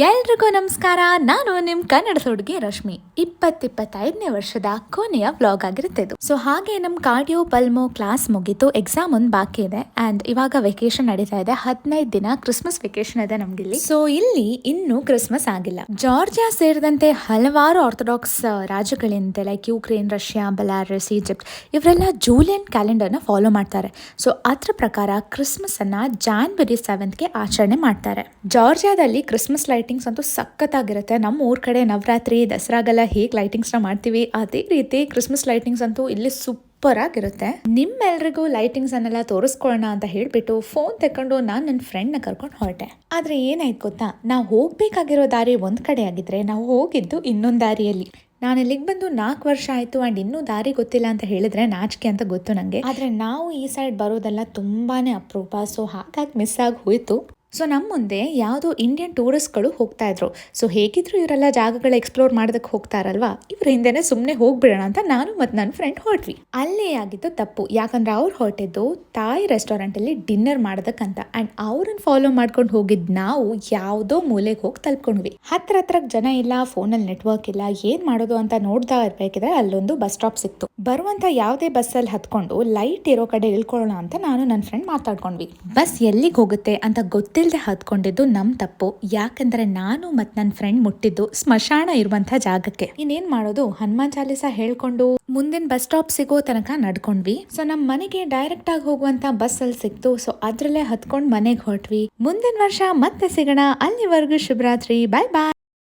ಎಲ್ರಿಗೂ ನಮಸ್ಕಾರ. ನಾನು ನಿಮ್ಮ ಕನ್ನಡ ಹುಡುಗಿ ರಶ್ಮಿ. 25ನೇ ವರ್ಷದ ಕೊನೆಯ ವ್ಲಾಗ್ ಆಗಿರುತ್ತೆ ಇದು. ಸೊ ಹಾಗೆ ನಮ್ಮ ಕಾರ್ಡಿಯೋ ಪಲ್ಮೋ ಕ್ಲಾಸ್ ಮುಗೀತು, ಎಕ್ಸಾಮ್ ಒಂದು ಬಾಕಿ ಇದೆ ಅಂಡ್ ಇವಾಗ ವೆಕೇಶನ್ ನಡೀತಾ ಇದೆ. 15 ದಿನ ಕ್ರಿಸ್ಮಸ್ ವೆಕೇಶನ್ ಇದೆ ನಮ್ಗಿಲ್ಲಿ. ಸೊ ಇಲ್ಲಿ ಇನ್ನೂ ಕ್ರಿಸ್ಮಸ್ ಆಗಿಲ್ಲ. ಜಾರ್ಜಿಯಾ ಸೇರಿದಂತೆ ಹಲವಾರು ಆರ್ಥೋಡಾಕ್ಸ್ ರಾಜ್ಯಗಳಿಂದ like Ukraine, Russia, Belarus, Egypt ಇವರೆಲ್ಲ ಜೂಲಿಯನ್ ಕ್ಯಾಲೆಂಡರ್ನ ಫಾಲೋ ಮಾಡ್ತಾರೆ. ಸೊ ಅದ್ರ ಪ್ರಕಾರ ಕ್ರಿಸ್ಮಸ್ ಅನ್ನ ಜಾನ್ವರಿ 7ಗೆ ಆಚರಣೆ ಮಾಡ್ತಾರೆ. ಜಾರ್ಜಿಯಾದಲ್ಲಿ ಕ್ರಿಸ್ಮಸ್ ಲೈಟಿಂಗ್ಸ್ ಅಂತೂ ಸಖತ್ತಾಗಿರುತ್ತೆ. ನಮ್ಮ ಊರ್ ಕಡೆ ನವರಾತ್ರಿ, ದಸರಾಗೆಲ್ಲ ಹೇಗೆ ಲೈಟಿಂಗ್ಸ್ನ ಮಾಡ್ತೀವಿ ಅದೇ ರೀತಿ ಕ್ರಿಸ್ಮಸ್ ಲೈಟಿಂಗ್ಸ್ ಅಂತೂ ಇಲ್ಲಿ ಸೂಪರ್ ಆಗಿರುತ್ತೆ. ನಿಮ್ಮೆಲ್ರಿಗೂ ಲೈಟಿಂಗ್ಸ್ ಅನ್ನೆಲ್ಲ ತೋರಿಸ್ಕೊಳ್ಳೋಣ ಅಂತ ಹೇಳ್ಬಿಟ್ಟು ಫೋನ್ ತಕೊಂಡು ನಾನು ನನ್ನ ಫ್ರೆಂಡ್ನ ಕರ್ಕೊಂಡು ಹೊರಟೆ. ಆದ್ರೆ ಏನಾಯ್ತು ಗೊತ್ತಾ, ನಾವು ಹೋಗ್ಬೇಕಾಗಿರೋ ದಾರಿ ಒಂದ್ ಕಡೆ ಆಗಿದ್ರೆ ನಾವು ಹೋಗಿದ್ದು ಇನ್ನೊಂದು ದಾರಿಯಲ್ಲಿ. ನಾನು ಇಲ್ಲಿಗೆ ಬಂದು 4 ವರ್ಷ ಆಯಿತು ಆ್ಯಂಡ್ ಇನ್ನೂ ದಾರಿ ಗೊತ್ತಿಲ್ಲ ಅಂತ ಹೇಳಿದ್ರೆ ನಾಚಿಕೆ ಅಂತ ಗೊತ್ತು ನನಗೆ. ಆದರೆ ನಾವು ಈ ಸೈಡ್ ಬರೋದೆಲ್ಲ ತುಂಬಾನೇ ಅಪರೂಪ. ಸೊ ಹಾಗಾಗಿ ಮಿಸ್ ಆಗಿ ಹೋಯಿತು. ಸೊ ನಮ್ಮ ಮುಂದೆ ಯಾವುದೋ ಇಂಡಿಯನ್ ಟೂರಿಸ್ಟ್ಗಳು ಹೋಗ್ತಾ ಇದ್ರು. ಸೊ ಹೇಗಿದ್ರು ಇವರೆಲ್ಲ ಜಾಗಗಳು ಎಕ್ಸ್ಪ್ಲೋರ್ ಮಾಡೋದಕ್ಕೆ ಹೋಗ್ತಾರಲ್ವಾ, ಇವ್ರ ಹಿಂದೆನೆ ಸುಮ್ಮನೆ ಹೋಗ್ಬಿಡೋಣ ಅಂತ ನಾನು ಮತ್ತು ನನ್ನ ಫ್ರೆಂಡ್ ಹೊರಟ್ವಿ. ಅಲ್ಲೇ ಆಗಿದ್ದು ತಪ್ಪು, ಯಾಕಂದ್ರೆ ಅವ್ರು ಹೊರಟಿದ್ದು ತಾಯಿ ರೆಸ್ಟೋರೆಂಟಲ್ಲಿ ಡಿನ್ನರ್ ಮಾಡೋದಕ್ಕಂತ ಆ್ಯಂಡ್ ಅವ್ರನ್ನ ಫಾಲೋ ಮಾಡ್ಕೊಂಡು ಹೋಗಿದ್ದು ನಾವು ಯಾವುದೋ ಮೂಲೆಗೆ ಹೋಗಿ ತಲುಪ್ಕೊಂಡ್ವಿ. ಹತ್ರ ಜನ ಇಲ್ಲ, ಫೋನಲ್ಲಿ ನೆಟ್ವರ್ಕ್ ಇಲ್ಲ, ಏನು ಮಾಡೋದು ಅಂತ ನೋಡ್ತಾ ಇರ್ಬೇಕಿದ್ರೆ ಅಲ್ಲೊಂದು ಬಸ್ ಸ್ಟಾಪ್ ಸಿಕ್ತು. ಬರುವಂಥ ಯಾವುದೇ ಬಸ್ಸಲ್ಲಿ ಹತ್ಕೊಂಡು ಲೈಟ್ ಇರೋ ಕಡೆ ಇಳ್ಕೊಳ್ಳೋಣ ಅಂತ ನಾನು ನನ್ನ ಫ್ರೆಂಡ್ ಮಾತಾಡ್ಕೊಂಡ್ವಿ. ಬಸ್ ಎಲ್ಲಿಗೆ ಹೋಗುತ್ತೆ ಅಂತ ಗೊತ್ತಿಲ್ಲದೆ ಹತ್ಕೊಂಡಿದ್ದು ನಮ್ಮ ತಪ್ಪು. ಯಾಕಂದ್ರೆ ನಾನು ಮತ್ತು ನನ್ನ ಫ್ರೆಂಡ್ ಮುಟ್ಟಿದ್ದು ಸ್ಮಶಾನ ಇರುವಂಥ ಜಾಗಕ್ಕೆ. ಇನ್ನೇನ್ ಮಾಡೋದು, ಹನುಮಾನ್ ಚಾಲೀಸ ಹೇಳ್ಕೊಂಡು ಮುಂದಿನ ಬಸ್ ಸ್ಟಾಪ್ ಸಿಗೋ ತನಕ ನಡ್ಕೊಂಡ್ವಿ. ಸೊ ನಮ್ಮ ಮನೆಗೆ ಡೈರೆಕ್ಟ್ ಆಗಿ ಹೋಗುವಂತ ಬಸ್ ಅಲ್ಲಿ ಸಿಕ್ತು. ಸೊ ಅದ್ರಲ್ಲೇ ಹತ್ಕೊಂಡು ಮನೆಗೆ ಹೊರಟ್ವಿ. ಮುಂದಿನ ವರ್ಷ ಮತ್ತೆ ಸಿಗೋಣ. ಅಲ್ಲಿವರೆಗೂ ಶುಭರಾತ್ರಿ, ಬಾಯ್ ಬಾಯ್.